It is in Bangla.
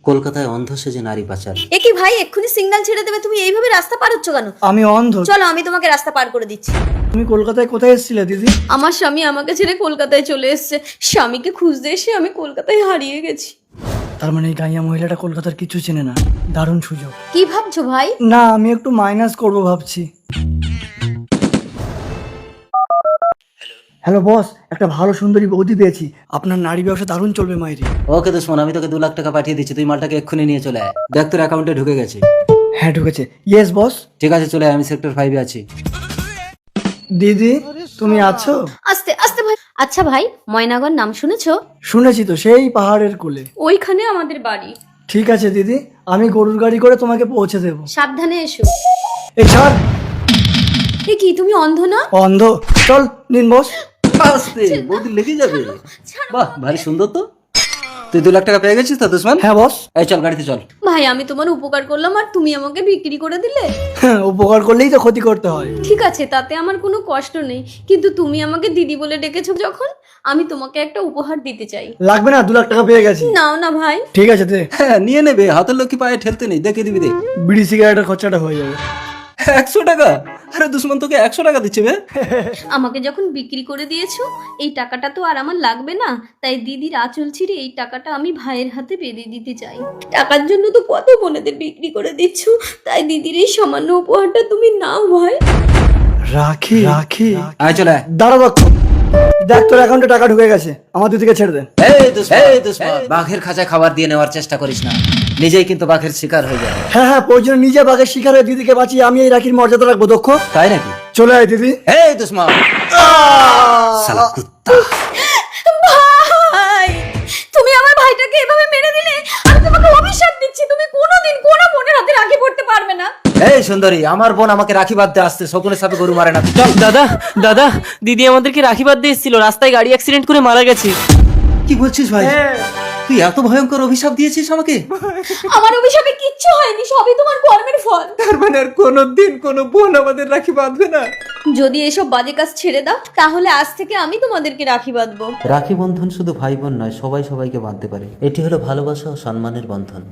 কলকাতায় অন্ধ সেজে নারী পাচার। এ কি ভাই, এক্ষুনি সিগন্যাল ছেড়ে দেবে, তুমি এইভাবে রাস্তা পার হচ্ছ কেন? আমি অন্ধ। চলো আমি তোমাকে রাস্তা পার করে দিচ্ছি। তুমি কলকাতায় কোথায় এসেছিলে দিদি? আমার স্বামী আমাকে ছেড়ে কলকাতায় চলে এসেছে। স্বামীকে খুঁজতে এসে আমি কলকাতায় হারিয়ে গেছি। তার মানে এই গাইয়া মহিলাটা কলকাতার কিছু চেনে না। দারুণ সুযোগ। কি ভাবছো ভাই? না, আমি একটু মাইনাস করব ভাবছি। হ্যালো বস, একটা ভালো সুন্দরী বৌদি পেয়েছি। আপনার নারী ব্যবসা দারুণ চলবে মাইরি। ওকে দুশ্মন, আমি তোকে 2 লাখ টাকা পাঠিয়ে দিচ্ছি, তুই মালটাকে এক্ষুনি নিয়ে চলে আয়। দেখ তোর অ্যাকাউন্টে ঢুকে গেছে। হ্যাঁ ঢুকেছে। Yes boss. ঠিক আছে চলে আয়, আমি সেক্টর 5-এ আছি। দিদি তুমি আছো? আস্তে আস্তে ভাই। আচ্ছা ভাই, ময়নাগর নাম শুনেছো? শুনেছি তো, সেই পাহাড়ের কোলে। ওইখানে আমাদের বাড়ি। ঠিক আছে দিদি, আমি গরুর গাড়ি করে তোমাকে পৌঁছে দেবো। সাবধানে এসো। এই ছাড়। এ কি, তুমি অন্ধ না? অন্ধ? চল নিন বস। আস্তে, বৌদি লেগে যাবে। বাহ, ভারী সুন্দর তো। তুই 2 লাখ টাকা পেয়ে গেছিস তো দুশ্মন? হ্যাঁ বস। এই চল গাড়িতে চল। ভাই আমি তোমার উপকার করলাম আর তুমি আমাকে বিক্রি করে দিলে। উপকার করলেই তো ক্ষতি করতে হয়। ঠিক আছে, তাতে আমার কোনো কষ্ট নেই, কিন্তু তুমি আমাকে দিদি বলে ডেকেছো যখন, আমি তোমাকে একটা উপহার দিতে চাই। লাগবে না, 2 লাখ টাকা পেয়ে গেছি। নাও না ভাই। ঠিক আছে দে। হ্যাঁ নিয়ে নেবে, হাতের লোক কি পায়ে ঠেলতে নেই, দেখে দিবি। দেখ বিড়ি সিগারেটের খরচাটা হয়ে যাবে। 100 টাকা? আরে দুশ্মন তোকে 100 টাকা দিচ্ছে বে। আমাকে যখন বিক্রি করে দিয়েছো, এই টাকাটা তো আর আমার লাগবে না, তাই দিদির আঁচল ছিঁড়ে এই টাকাটা আমি ভাইয়ের হাতে বেঁধে দিতে চাই। টাকার জন্য তো কত বোনেদের বিক্রি করে দিচ্ছ, তাই দিদির এই সামান্য উপহারটা তুমি নাও ভাই। রাখি রাখি। আয় চলে আয়। দাঁড়া দক্ষ, দেখ তোর অ্যাকাউন্টে টাকা ঢুকে গেছে, আমার দিদিকে ছেড়ে দে। এই দুশ্মন, বাঘের খাঁচায় খাবার দিয়ে নেওয়ার চেষ্টা করিস না, নিজেই কিন্তু বাঘের শিকার হয়ে যায়। হ্যাঁ হ্যাঁ, প্রয়োজনে নিজে বাঘের শিকার হয়ে দিদিকে বাঁচিয়ে আমি এই রাখির মর্যাদা রাখবো দক্ষ। তাই নাকি? চলে আয় দিদি। এই দুশ্মন, শালা কুত্তা। ভাই, তুমি আমার ভাইটাকে এভাবে মেরে দিলে, আমি তোমাকে অভিশাপ দিচ্ছি, তুমি কোনোদিন কোনো বোনের হাতে রাখি পড়তে পারবে না। এই সুন্দরী, আমার বোন আমাকে রাখি বাঁধতে আসতে, শকুনের সাথে গরু মারে না। তুই চল। দাদা দাদা, দিদি আমাদেরকে রাখি বাঁধতে এসেছিল, রাস্তায় গাড়ি অ্যাক্সিডেন্ট করে মারা গেছে। কি বলছিস ভাই? তুই এত ভয়ঙ্কর অভিশাপ দিয়েছিস আমাকে? আমার অভিশাপে কিচ্ছু হয়নি, সবই তোমার কর্মের ফল। তার মানে আর কোনোদিন কোনো বোন আমাদের রাখি বাঁধবে না? যদি এসব বাজে কাজ ছেড়ে দাও, তাহলে আজ থেকে আমি তোমাদেরকে রাখি বাঁধবো। রাখি বন্ধন শুধু ভাই বোন নয়, সবাই সবাইকে বাঁধতে পারে। এটি হলো ভালোবাসা ও সম্মানের বন্ধন।